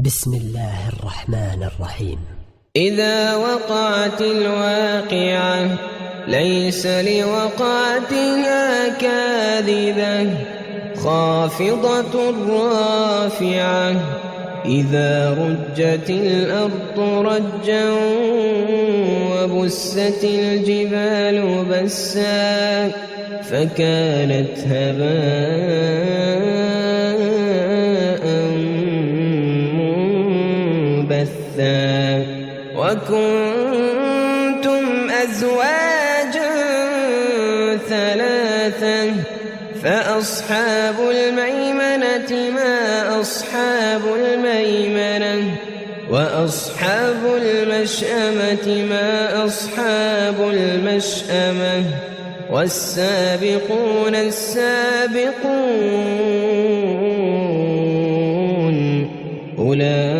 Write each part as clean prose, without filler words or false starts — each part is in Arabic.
بسم الله الرحمن الرحيم. إذا وقعت الواقعة ليس لوقعتها كاذبة خافضة رافعة إذا رجت الأرض رجا وبست الجبال بسا فكانت هباء منبثا وكنتم أزواجا ثلاثا فأصحاب الميمنة ما أصحاب الميمنة وأصحاب المشأمة ما أصحاب المشأمة والسابقون السابقون أولئك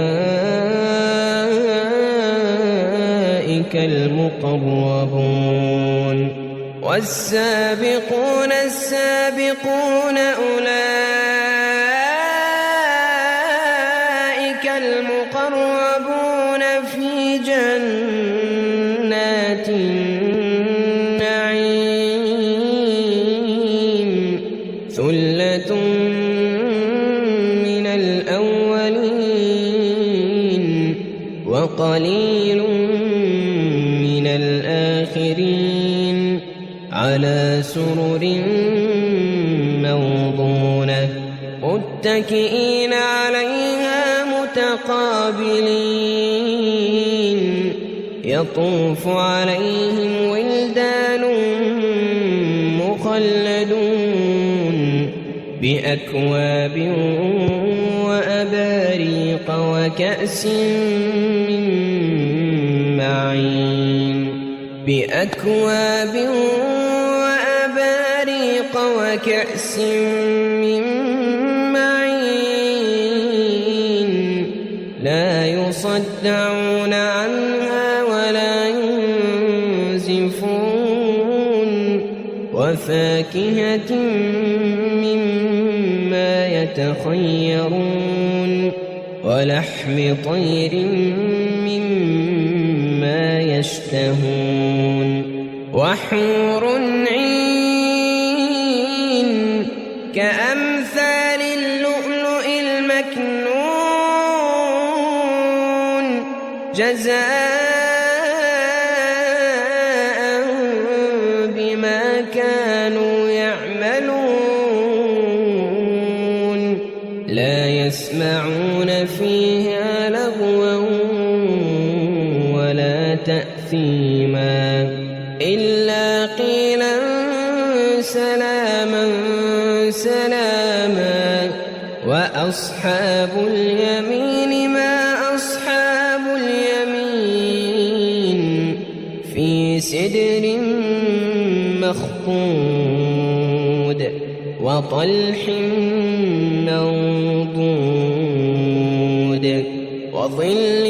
المقربون والسابقون السابقون أولئك المقربون في جنات النعيم ثلة من الأولين وقليل من الآخرين على سرر موضونة متكئين عليها متقابلين يطوف عليهم ولدان مخلدون بأكواب وأباريق وكأس من معين بأكواب وأباريق وكأس من معين لا يصدعون عنها ولا ينزفون وفاكهة مما يتخيرون ولحم طير مما يشتهون وحور عين كأمثال اللؤلؤ المكنون جزاء بما كانوا يعملون لا يسمعون فيها لغوا ولا تأثيما إلا قيلا سلاما سلاما وأصحاب اليمين ما أصحاب اليمين في سدر مخضود وطلح منضود وظل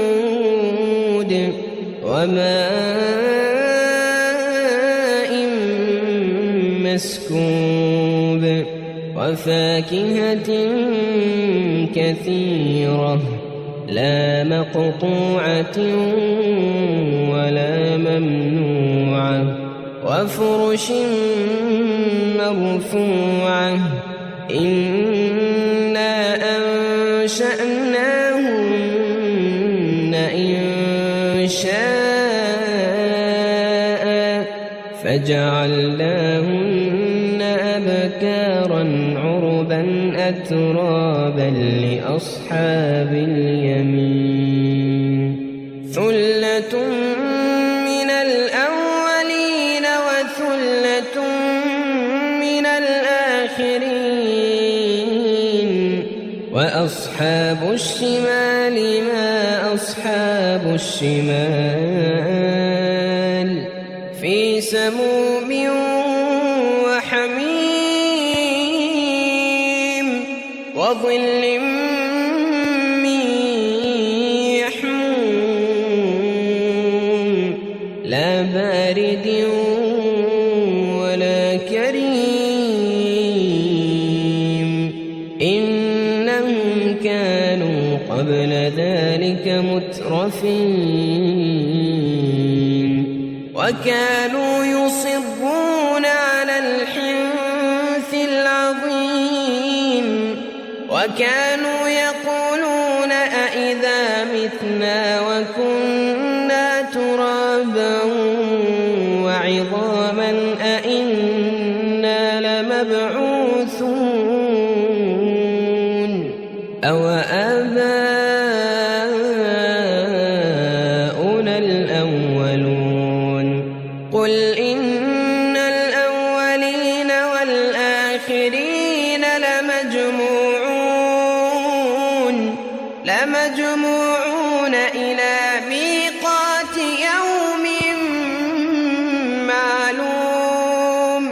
ممدود وماء مسكوب وفاكهة كثيرة لا مقطوعة ولا ممنوعة وفرش مرفوعة إنا أنشأناهن إنشاء فجعلناهن أبكارا عربا أترابا لأصحاب اليمين ثلة من الأولين وثلة من الآخرين وأصحاب الشمال ما أصحاب الشمال في سموم وحميم وظل من يحموم لا بارد ولا كريم إنهم أولئك مترفين وكانوا يصرون على الحنث العظيم وكانوا يقولون أإذا متنا وكنا ترابا وعظاما أإنا لمبعوثون أو آباؤنا الأولون قل إن الأولين والآخرين لمجموعون إلى ميقات يوم معلوم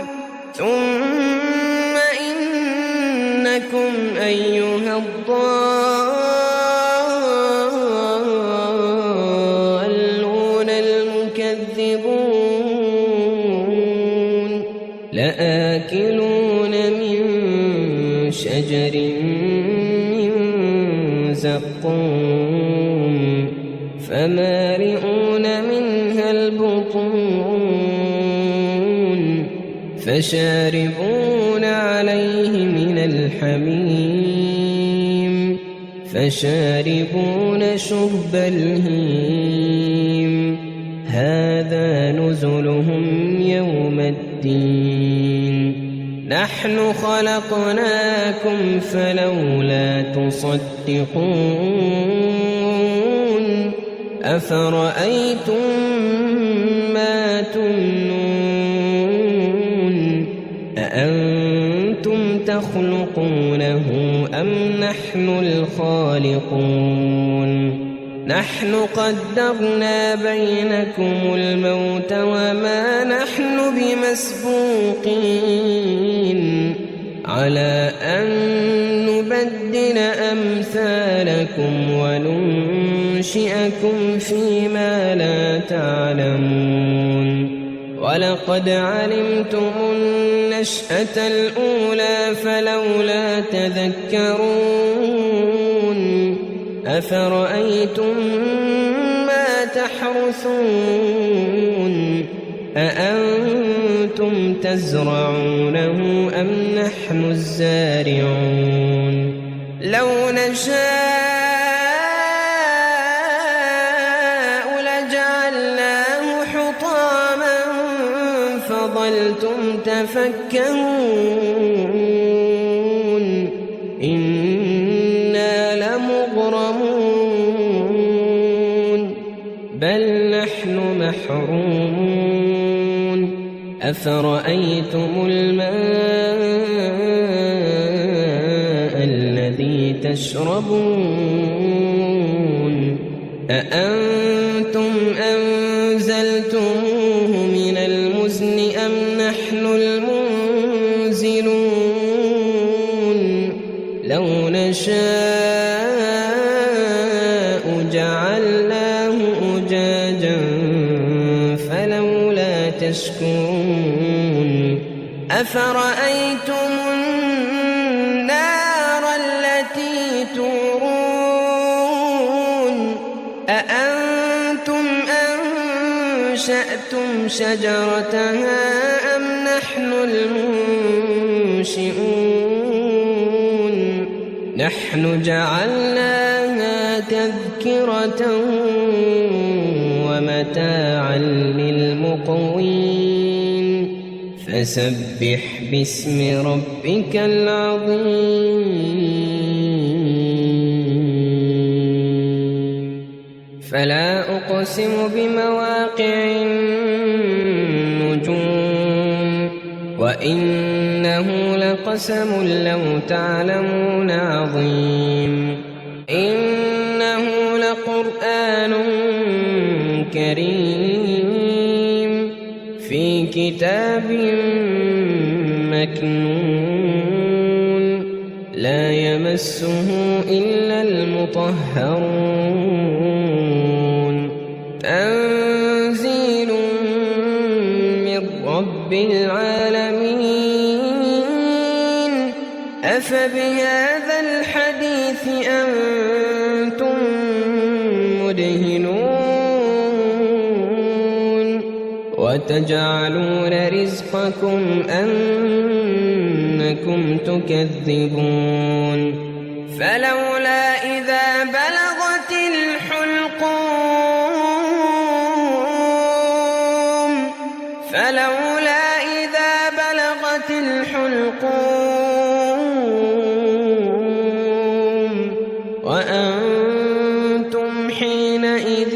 ثم إنكم أيها الضالون المكذبون لآكلون من شجر من زقوم فمالئون منها البطون فشاربون عليه من الحميم فشاربون شرب الهيم هذا نزلهم يوم الدين نحن خلقناكم فلولا تصدقون أفرأيتم ما تمنون أأنتم تخلقونه أم نحن الخالقون نحن قدرنا بينكم الموت وما نحن بمسبوقين على أن نبدل أمثالكم وننشئكم فيما لا تعلمون ولقد علمتم النشأة الأولى فلولا تذكرون أفرأيتم ما تحرثون أأنتم تزرعونه أم نحن الزارعون لو نشاء لجعلناه حطاما فظلتم تفكهون إنا لمغرمون بل نحن محرومون أفرأيتم الماء الذي تشربون أأنتم أنزلتموه من المزن أم نحن المنزلون لو نشاء جعلناه أجاجا فلولا تشكرون أفرأيتم النار التي تورون أأنتم أنشأتم شجرتها أم نحن المنشئون نحن جعلناها تذكرة ومتاعا للمقوين فسبح باسم ربك العظيم فلا أقسم بمواقع النجوم وإنه لقسم لو تعلمون عظيم إنه لقرآن كريم في كتاب مكنون لا يمسه إلا المطهرون تنزيل من رب العالمين أفبهذا الحديث أنتم تدهنون وتجعلون رزقكم أنكم تكذبون فلولا إذا بلغت الحلقوم وأنتم حينئذ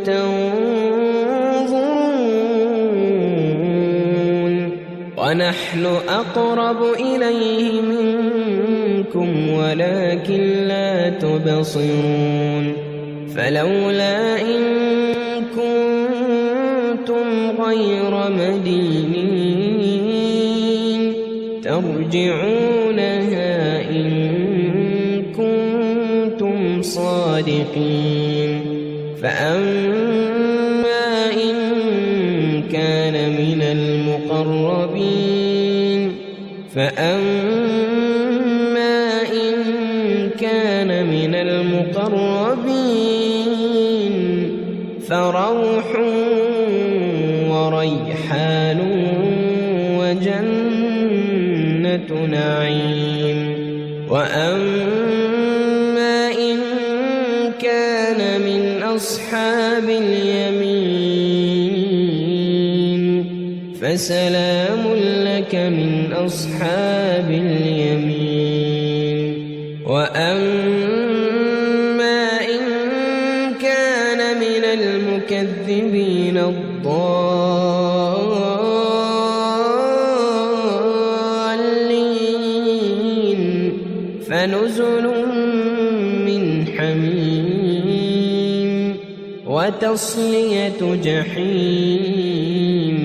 تنظرون ونحن أقرب إليه منكم ولكن لا تبصرون فلولا إن كنتم غير مدينين ترجعونها إن كنتم صادقين فأما إن كان من المقربين فروح وريحان وجنة نعيم وأما إن كان من أصحاب اليمين فسلام لك من أصحاب اليمين وأما إن كان من المكذبين الضالين فنزل من حميم وتصلية جحيم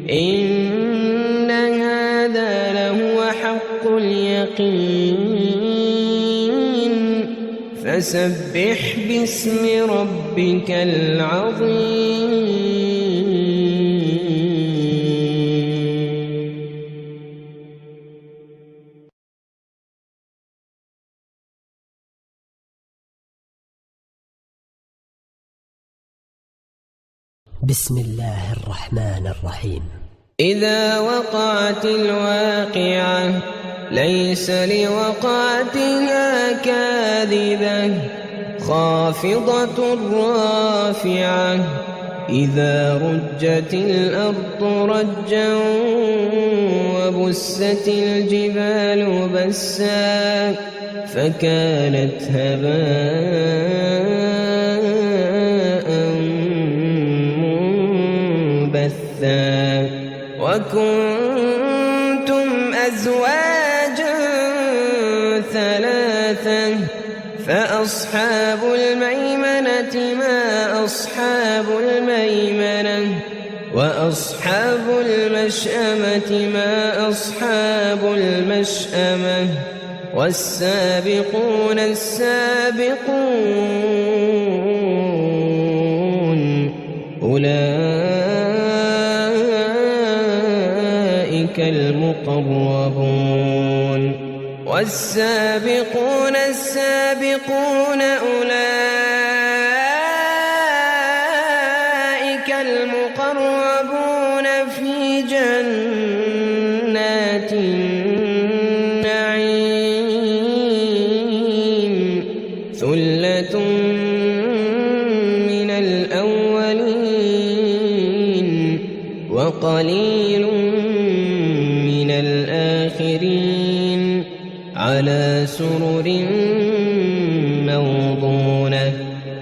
إن هذا لهو حق اليقين فسبح باسم ربك العظيم بسم الله الرحمن الرحيم إذا وقعت الواقعة ليس لوقعتها كاذبة خافضة رافعة إذا رجت الأرض رجا وبست الجبال بسا فكانت هباء منبثا وكنتم أزواجا ثلاثا فأصحاب الميمنة ما أصحاب الميمنة وأصحاب المشأمة ما أصحاب المشأمة والسابقون السابقون أولئك المقربون والسابقون السابقون أولئك المقربون في جنات النعيم ثلة من الأولين وقليل من الآخرين على سرر موضونة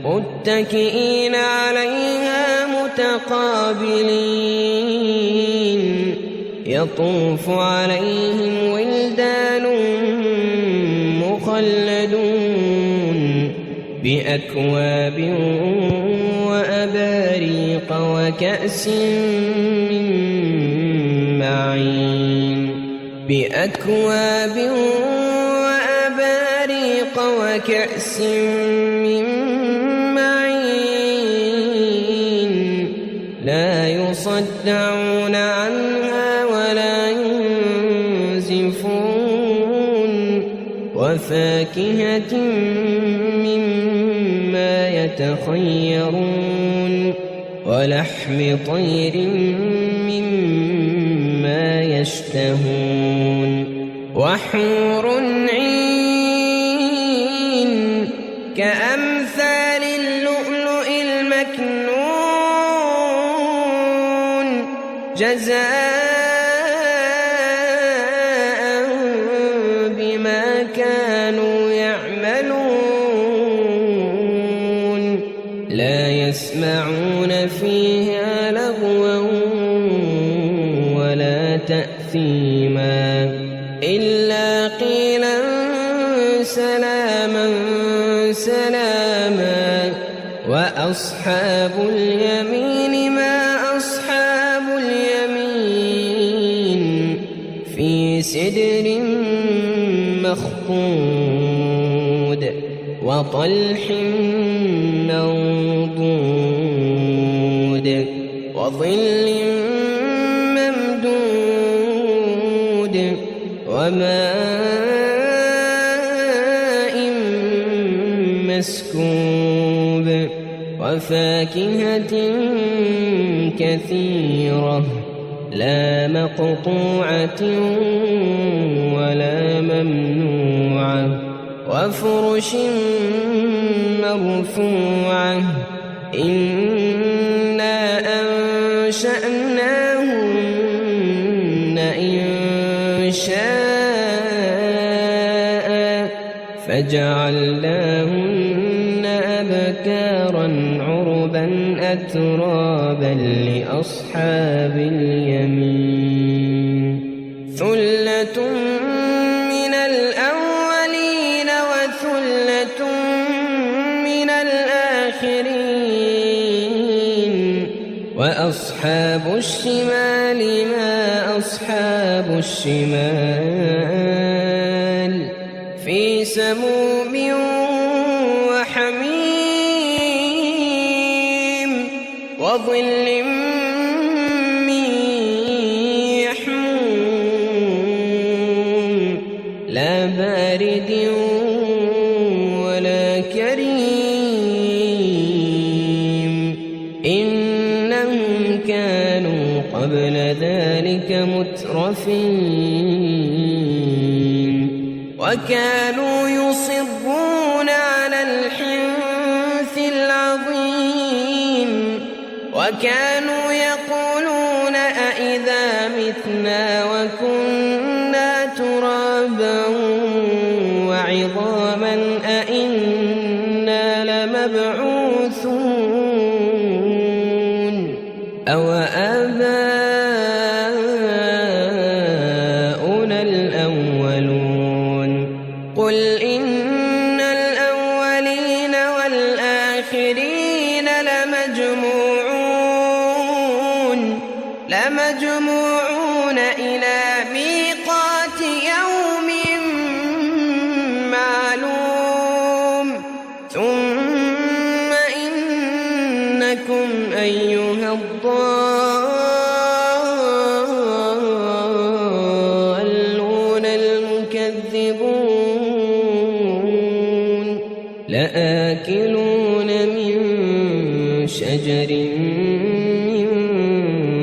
متكئين عليها متقابلين يطوف عليهم ولدان مخلدون بأكواب وأباريق وكأس من معين بأكواب وأباريق وكأس من معين لا يصدعون عنها ولا ينزفون وفاكهة مما مما يتخيرون ولحم طير مما يشتهون وحور عين كأمثال اللؤلؤ المكنون جزاء بما كانوا يعملون لا يسمعون فيها لغوا ولا تأثيما إلا قيلا سلاما سلاما وأصحاب اليمين ما أصحاب اليمين في سدر مخضود وطلح منضود وظل ممدود وماء مسكوب وفاكهة كثيرة لا مقطوعة ولا ممنوعة وفرش مرفوعة إنا أنشأناهن إنشاء فجعلناهن أبكارا عربا أترابا لأصحاب اليمين ثلة من الأولين وثلة من الآخرين وأصحاب الشمال ما أصحاب الشمال في سموم وحميم وظل من يحموم لا بارد ولا كريم إنهم كانوا قبل ذلك مترفين وكانوا يصرون على الحنث العظيم وكانوا يقولون أئذا متنا وكنا ترابا وعظاما أئنا لمبعوثون أو آباؤنا الأولون قل إن الأولين والآخرين لمجموعون إلى ميقات يوم معلوم ثم إنكم أيها الضالون المكذبون لآكلون من شجر من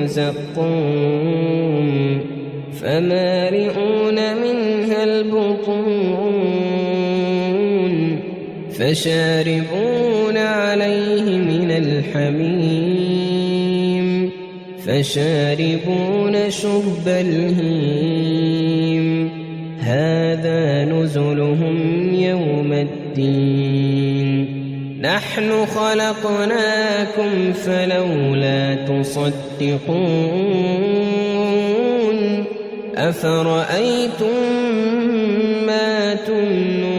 زقوم فمالئون منها البطون فشاربون عليه من الحميم فشاربون شرب الهيم هذا نزلهم يوم الدين نحن خلقناكم فلولا تصدقون أفرأيتم ما تمنون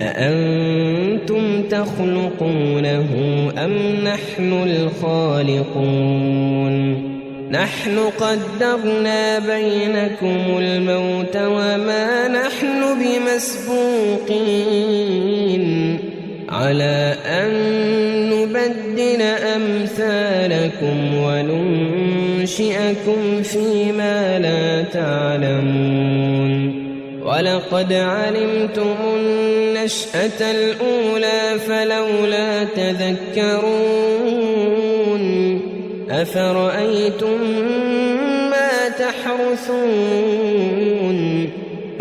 أأنتم تخلقونه أم نحن الخالقون نحن قدرنا بينكم الموت وما نحن بمسبوقين على أن نبدل أمثالكم وننشئكم فيما لا تعلمون ولقد علمتم النشأة الأولى فلولا تذكرون أفرأيتم ما تحرثون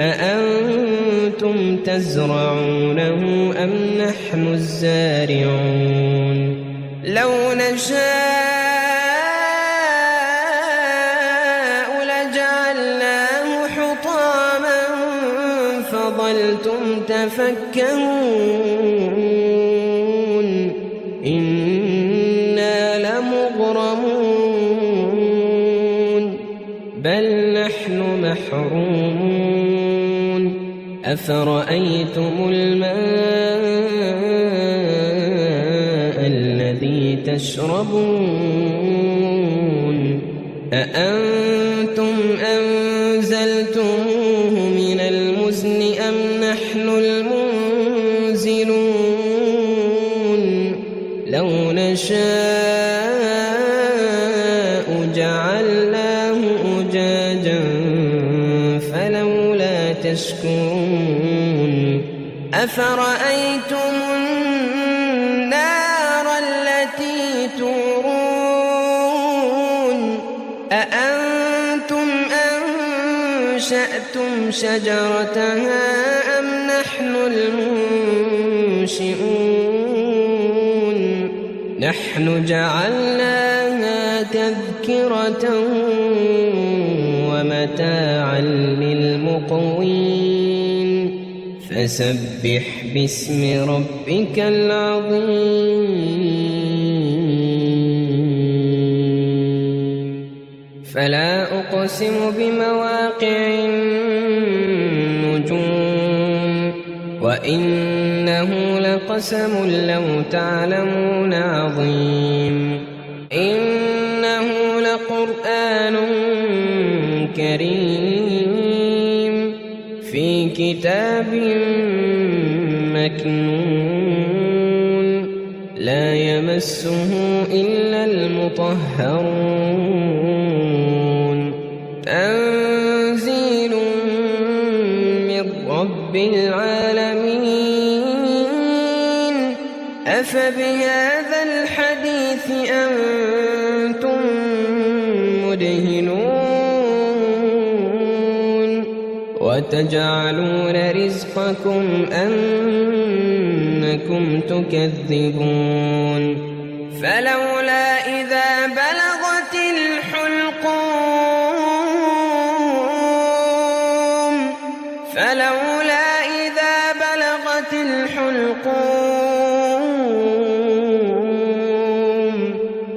أأنتم تزرعونه أم نحن الزارعون لو نشاء لجعلناه حطاما فظلتم تفكهون إنا لمغرمون بل نحن محرومون أفرأيتم الماء الذي تشربون أأنتم أنزلتموه من المزن أم نحن المنزلون لو نشاء جعلناه أجاجا فلولا تشكرون أفرأيتم النار التي تورون أأنتم أنشأتم شجرتها أم نحن المنشئون نحن جعلناها تذكرة ومتاعا للمقوين فسبح باسم ربك العظيم فلا أقسم بمواقع النجوم وإنه لقسم لو تعلمون عظيم إنه لقرآن كريم في كتاب مكنون لا يمسه إلا المطهرون تنزيل من رب العالمين أفبهذا الحديث أنتم مدهنون وتجعلون رزقكم أنكم تكذبون فلولا إذا بلغت الحلقوم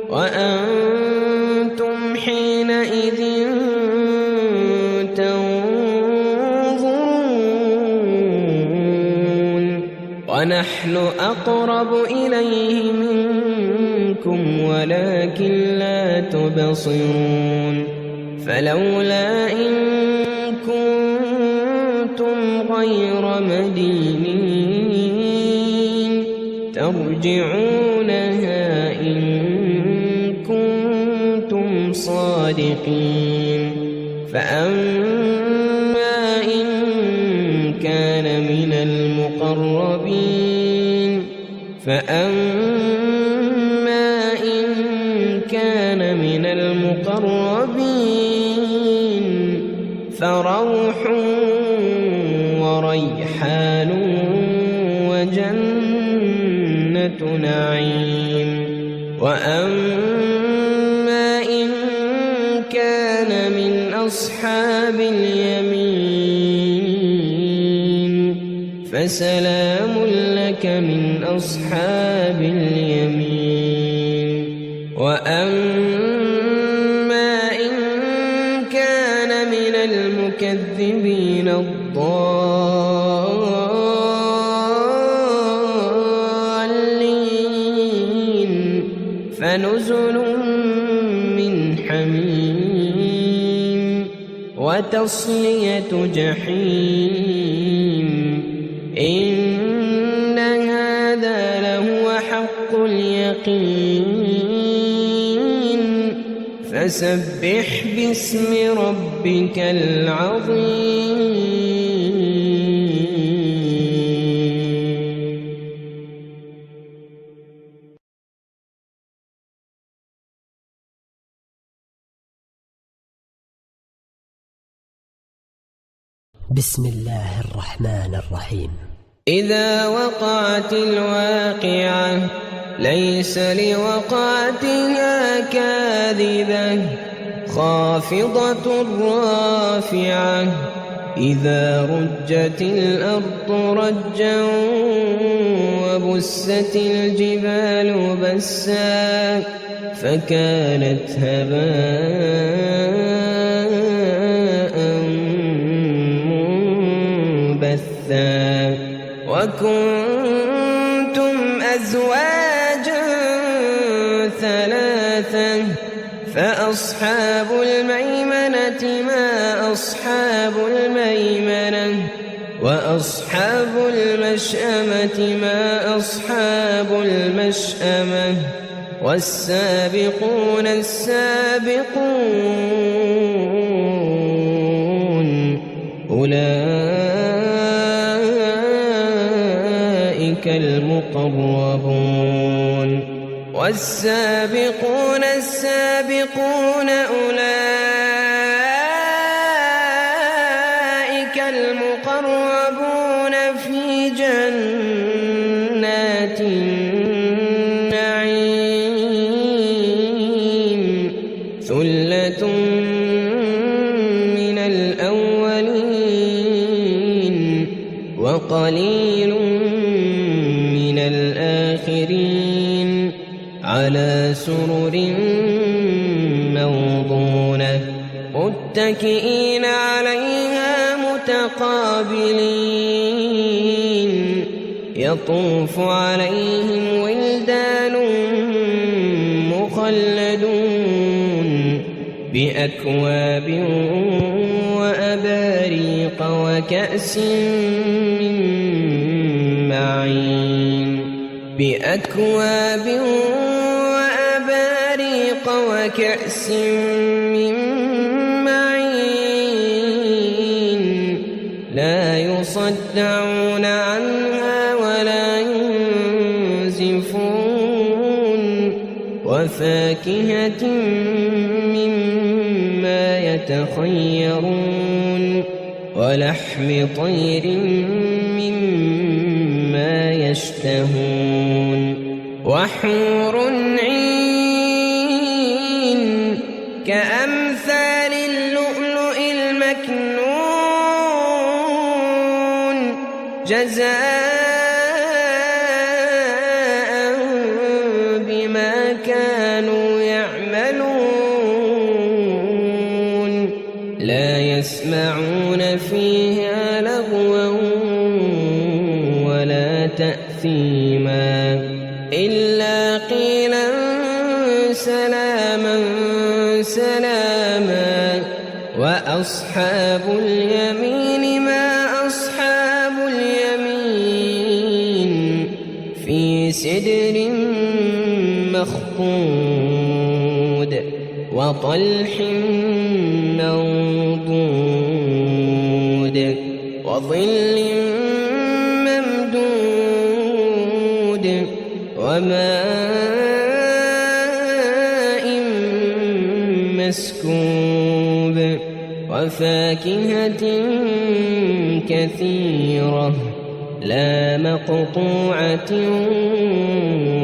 وأنتم حينئذ تنظرون ونحن أقرب إليه منكم ولكن لا تبصرون فلولا إن كنتم غير مدينين ترجعونها إن كنتم صادقين فأما إن كان من المقربين فروح وريحان وجنة نعيم وأما إن كان من أصحاب اليمين فسلام لك من أصحاب اليمين وأما إن كان من المكذبين الضالين فنزل من حميم وتصلية جحيم إن هذا لهو حق اليقين فسبح باسم ربك العظيم. بسم الله الرحمن الرحيم. إذا وقعت الواقعة ليس لوقعتها كاذبة خافضة رافعة إذا رجت الأرض رجا وبست الجبال بسا فكانت هباء منبثا وكنتم أزواجا ثلاثا فأصحاب الميمنة ما أصحاب الميمنة وأصحاب المشأمة ما أصحاب المشأمة والسابقون السابقون أولئك المقربون والسابقون السابقون أولئك المقربون في جنات النعيم ثلة من الأولين وقليل من الآخرين على سرر موضونة متكئين عليها متقابلين يطوف عليهم ولدان مخلدون بأكواب وأباريق وكأس من معين بأكواب وأباريق وكأس من معين لا يصدعون عنها ولا ينزفون وفاكهة مما يتخيرون ولحم طير مما يشتهون وحور عين كأمثال اللؤلؤ المكنون جزاء بما كانوا يعملون لا يسمعون فيها لغوا ولا تأثيما إلا قيلا سلاما سلاما وأصحاب اليمين ما أصحاب اليمين في سدر مخضود وطلح منضود وظل ممدود وماء مسكوب وفاكهة كثيرة لا مقطوعة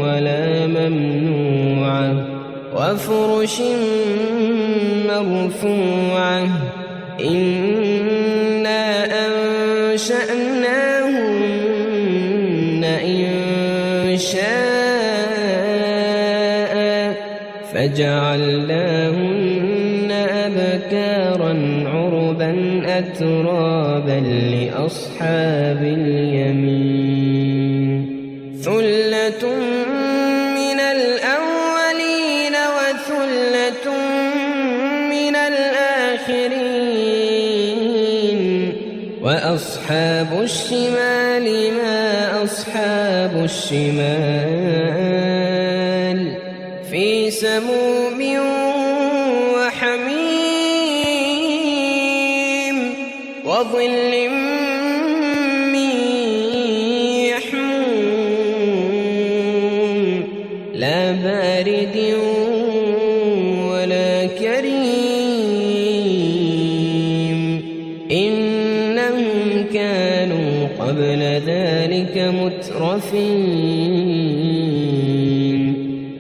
ولا ممنوعة وفرش مرفوعة إنا أنشأناهن إنشاء فجعلناهن أبكارا عربا أترابا لأصحاب اليمين ثلة من الأولين وثلة من الآخرين وأصحاب الشمال ما أصحاب الشمال في سموم وحميم وظل من يحموم لا بارد ولا كريم إنهم قبل ذلك مترفين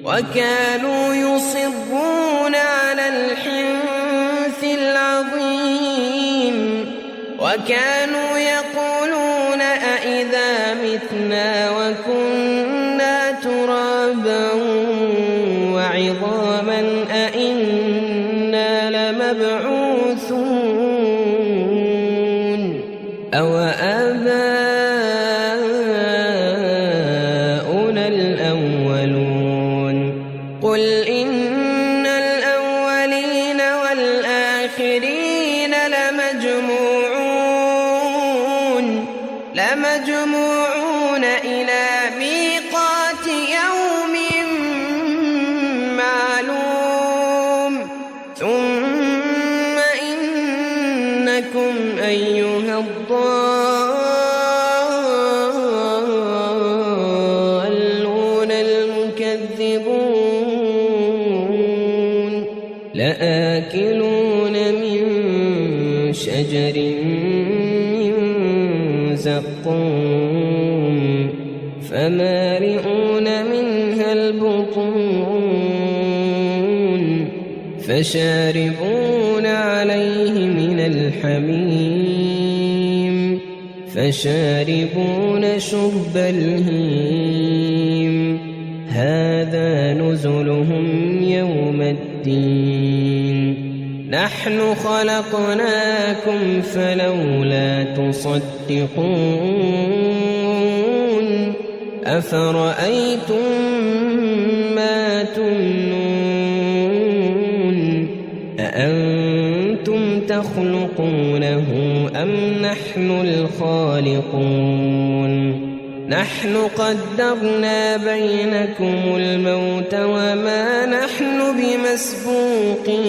وكانوا يصرون على الحنث العظيم وكانوا يقولون أإذا متنا وكنا ترابا وعظاما أإنا لمبعوثون أو آباؤنا الأولون قل إن الأولين والآخرين لمجموعون إلى ميقات يوم معلوم ثم إنكم أيها الضالون المكذبون لآكلون من شجر من زقوم فمالئون منها البطون فشاربون عليه من الحميم فشاربون شرب الهيم هذا نزلهم يوم الدين نحن خلقناكم فلولا تصدقون أفرأيتم ما تمنون أأنتم تخلقونه أم نحن الخالقون نحن قدرنا بينكم الموت وما نحن بمسبوقين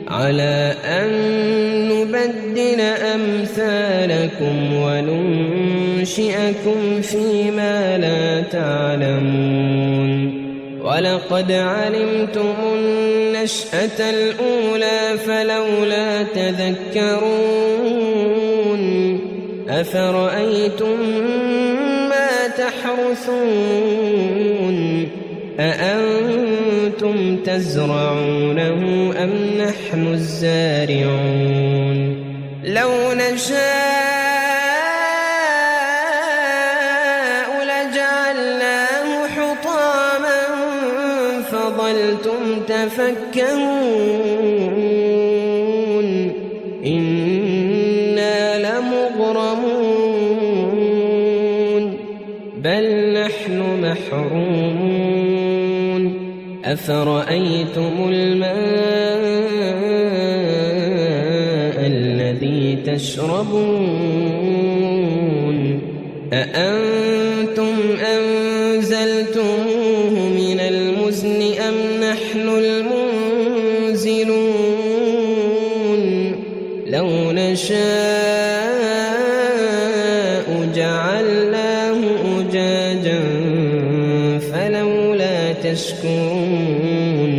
على أن نبدل أمثالكم وننشئكم فيما لا تعلمون ولقد علمتم النشأة الأولى فلولا تذكرون أفرأيتم ما تحرثون أأنتم تزرعونه أم نحن الزارعون لو نشاء لجعلناه حطاما فظلتم تفكهون إنا لمغرمون بل نحن محرومون أفرأيتم الماء الذي تشربون أأنتم أنزلتموه من المزن أم نحن المنزلون لو نشاء جعلناه أجاجا فلولا تشكرون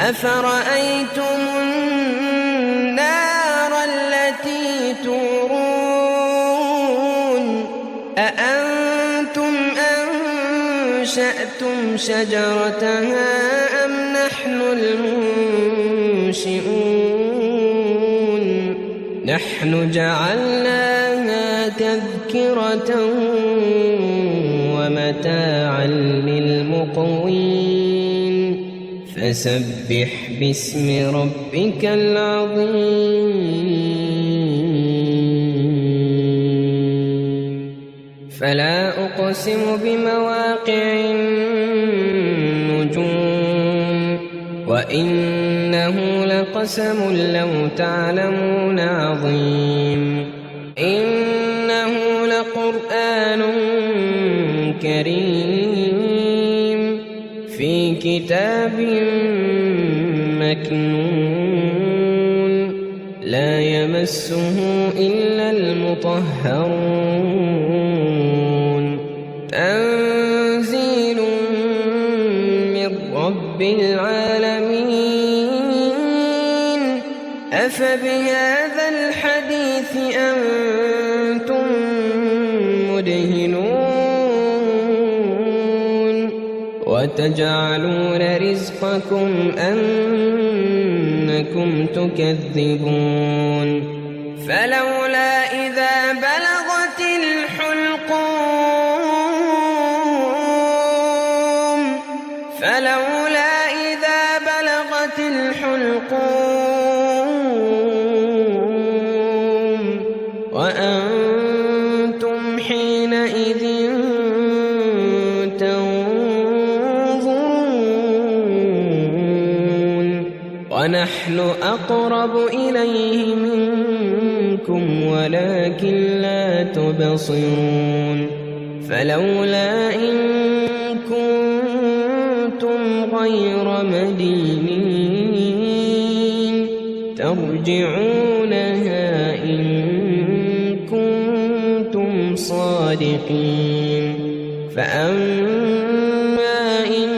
أفرأيتم النار التي تورون أأنتم أنشأتم شجرتها أم نحن المنشئون نحن جعلناها تذكرة ومتاعا للمقوين فسبح باسم ربك العظيم فلا أقسم بمواقع النجوم وإنه لقسم لو تعلمون عظيم إنه لقرآن كريم في كتاب مكنون لا يمسه إلا المطهرون تنزيل من رب العالمين أفبهذا الحديث أنتم مدهنون وتجعلون رزقكم أنكم تكذبون فلولا إذا بلغت الحلقوم وأنتم حينئذ تنظرون ونحن أقرب إليه منكم ولكن لا تبصرون فلولا إن كنتم غير مدينين ترجعونها إن كنتم صادقين فأما إن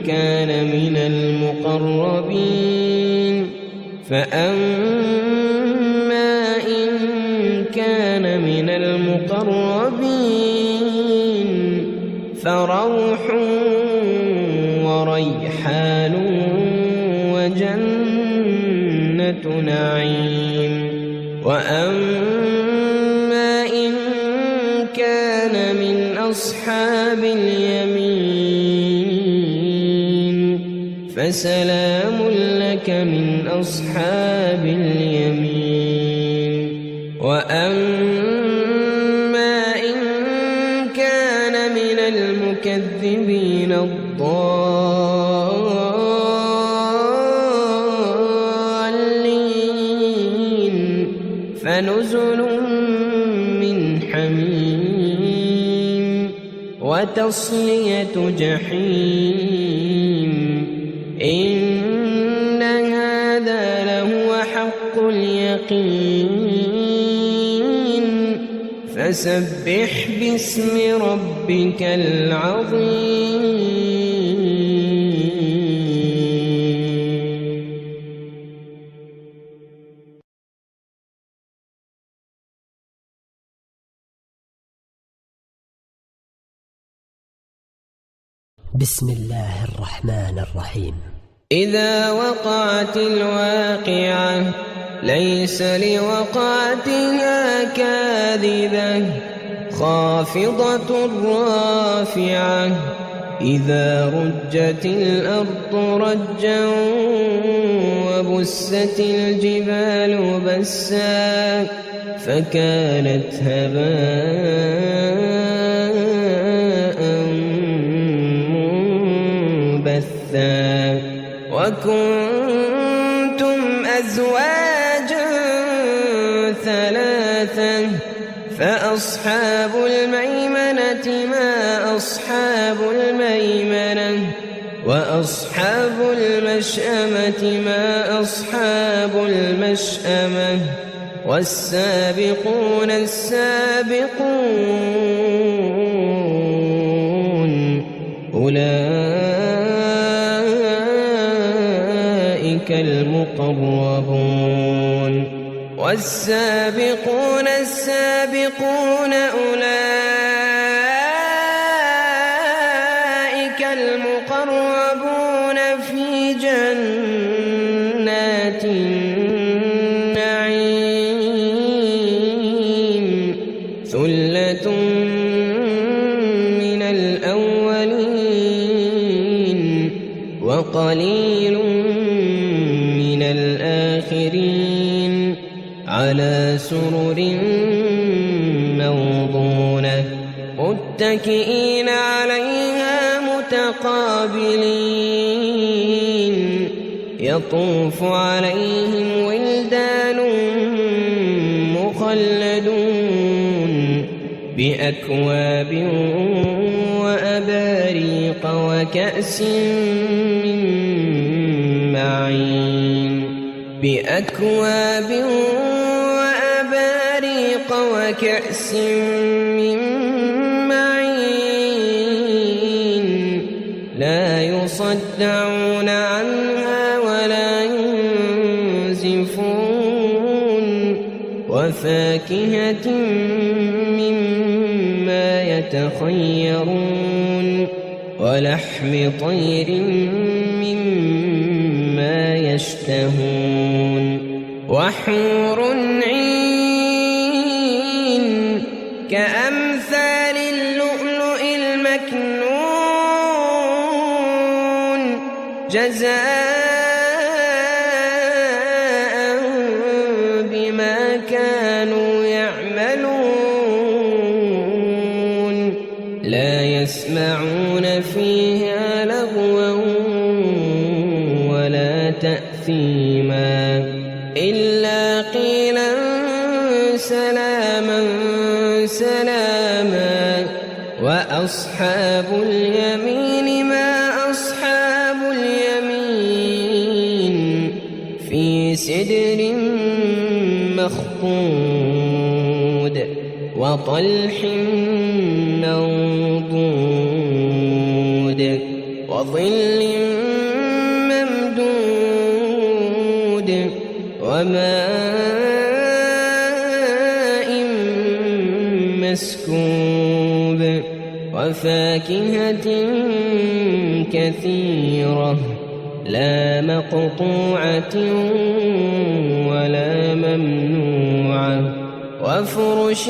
كان من المقربين فروح وريحان وجنة نعيم وأما إن كان من أصحاب اليمين فسلام لك من أصحاب اليمين وأما إن كان من المكذبين الضالين فنزل من حميم وتصلية جحيم إن هذا لهو حق اليقين فسبح باسم ربك العظيم بسم الله الرحمن الرحيم إذا وقعت الواقعة ليس لوقعتها كاذبة خافضة رافعة إذا رجت الأرض رجا وبست الجبال بسا فكانت هباء منبثا وكنتم أزواجا ثلاثا فأصحاب الميمنة ما أصحاب الميمنة وأصحاب المشأمة ما أصحاب المشأمة والسابقون السابقون أولئك المقربون والسابقون السابقون أولئك المقربون في جنات النعيم ثلة من الأولين وقليل من الآخرين على سرر موضونة متكئين عليها متقابلين يطوف عليهم ولدان مخلدون بأكواب وأباريق وكأس من معين بأكواب وأباريق وكأس من معين لا يصدعون عنها ولا يصفون وفاكهة مما يتخيرون ولحم طير مما يشتهون وحور عين كأمثال اللؤلؤ المكنون جزاء بما كانوا يعملون لا يسمعون فيها لغوا ولا تأثيما إلا قيلا سلاما سلاما وأصحاب اليمين ما أصحاب اليمين في سدر مخضود وطلح منضود وظل ممدود وماء مسكوب وفاكهة كثيرة لا مقطوعة ولا ممنوعة وفرش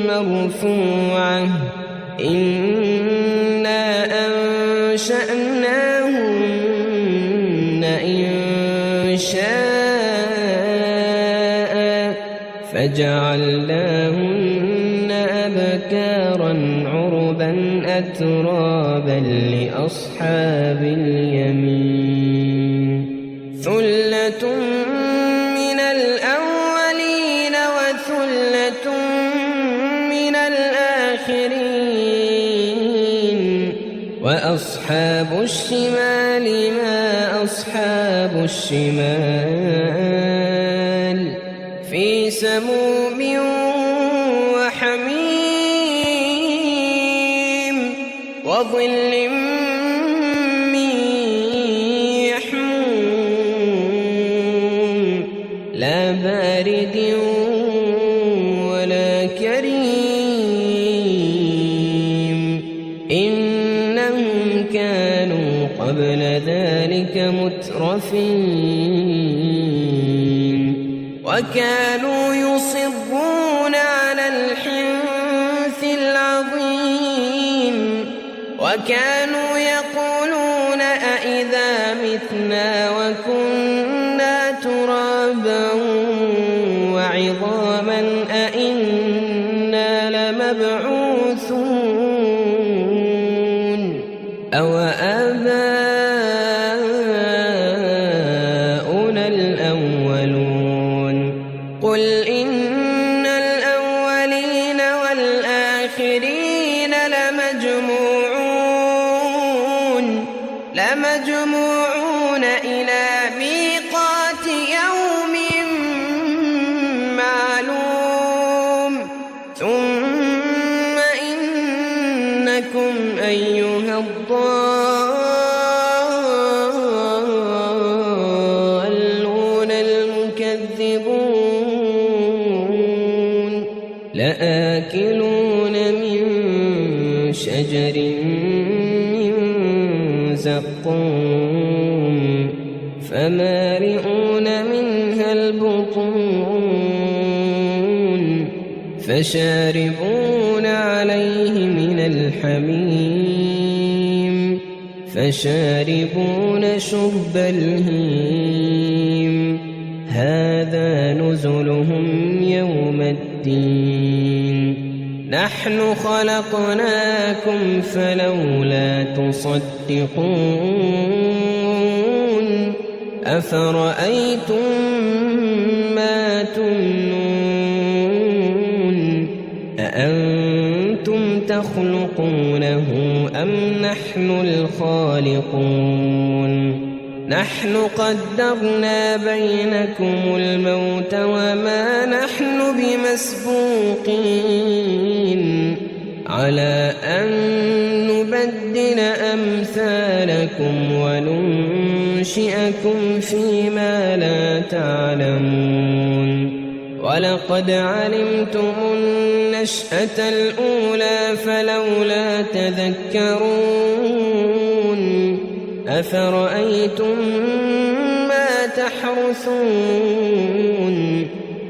مرفوعة إنا أنشأناهن إنشاء فجعلناهن أبكارا عربا أترابا لأصحاب اليمين ثلة من الأولين وثلة من الآخرين وأصحاب الشمال ما أصحاب الشمال في سموم وحميم وظل من يحموم لا بارد ولا كريم إنهم كانوا قبل ذلك مترفين وكانوا يصرون على الحنث العظيم وكانوا يقولون أئذا متنا وكنا ترابا وعظاما أئنا لمبعوثون أو آباؤنا الأولون قل إن الأولين والآخرين لمجموعون إلى ميقات يوم معلوم ثم إنكم أيها الضالون المكذبون لآكلون من شجر من زقوم فمالئون منها البطون فشاربون عليه من الحميم فشاربون شرب الهيم هذا نزلهم يوم الدين نحن خلقناكم فلولا تصدقون أفرأيتم ما تمنون أأنتم تخلقونه أم نحن الخالقون نحن قدرنا بينكم الموت وما نحن بمسبوقين على أن نبدل أمثالكم ينشئكم فيما لا تعلمون ولقد علمتم النشأة الأولى فلولا تذكرون أفرأيتم ما تحرثون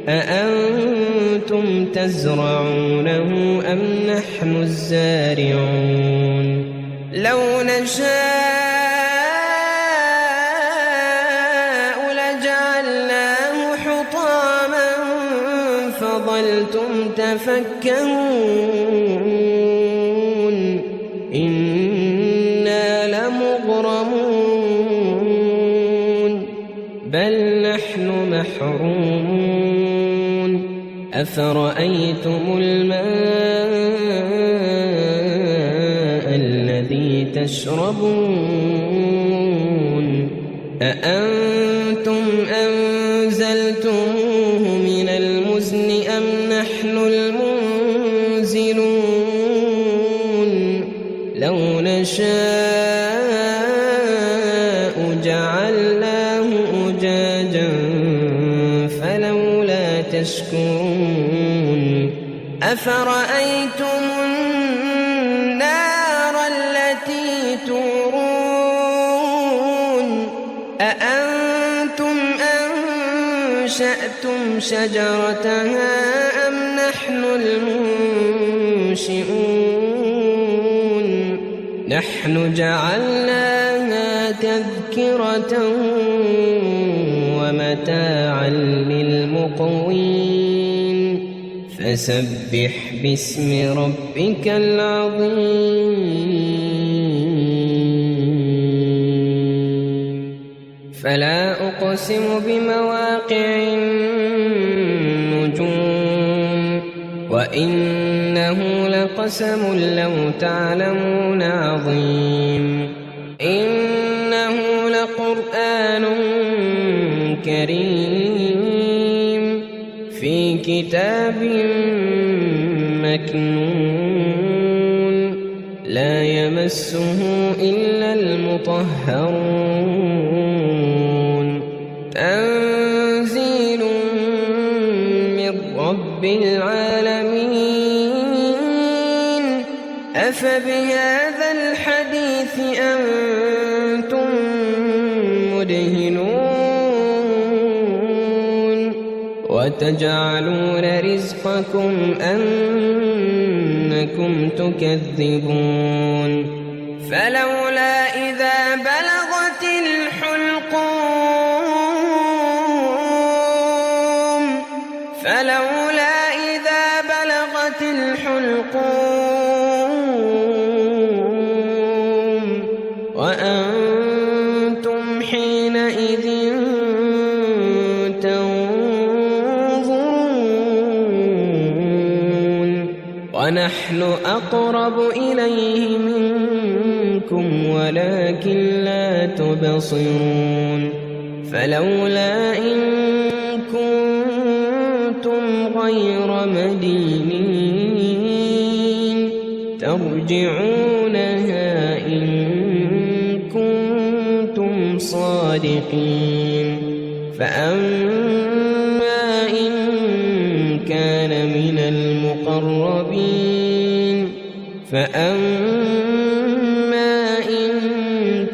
أأنتم تزرعونه أم نحن الزارعون لو نشاء لجعلناه حطاما فظلتم تفكهون إنا لمغرمون بل نحن محرومون أفرأيتم الماء الذي تشربون أأنتم أنزلتموه من المزن أم نحن المنزلون لو نشاء جعلناه أجاجا فلولا تشكرون أفرأيتم النار التي تورون أأنتم أنشأتم شجرتها أم نحن المنشئون نحن جعلناها تذكرة ومتاعا للمقوين فسبح باسم ربك العظيم فلا أقسم بمواقع النجوم وإنه لقسم لو تعلمون عظيم إنه لقرآن كريم في كتاب مكنون لا يمسه إلا المطهرون تنزيل من رب العالمين أفبهذا الحديث أنتم مدهنون وتجعلون رزقكم أنكم تكذبون فلولا إذا بلغت الحلقوم وأنتم حينئذ تنظرون ونحن أقرب إليه منكم ولكن لا تبصرون فلولا إن كنتم غير مدينين ترجعونها إن كنتم صادقين فأما إن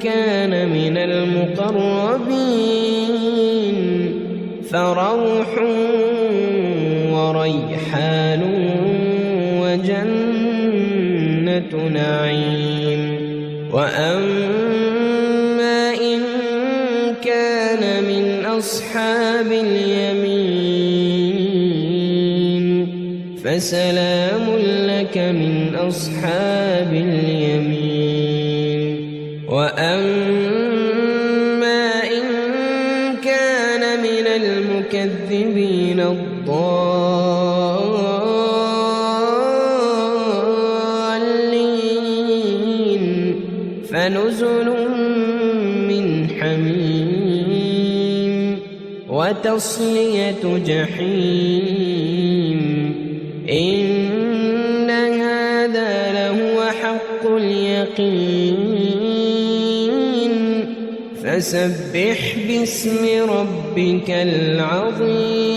كان من المقربين فروح وريحان وجنة نعيم وأما إن كان من أصحاب اليمين فسلام لك من أصحاب اليمين وأما إن كان من المكذبين الضالين فنزل من حميم وتصلية جحيم إن هذا لهو حق اليقين فسبح باسم ربك العظيم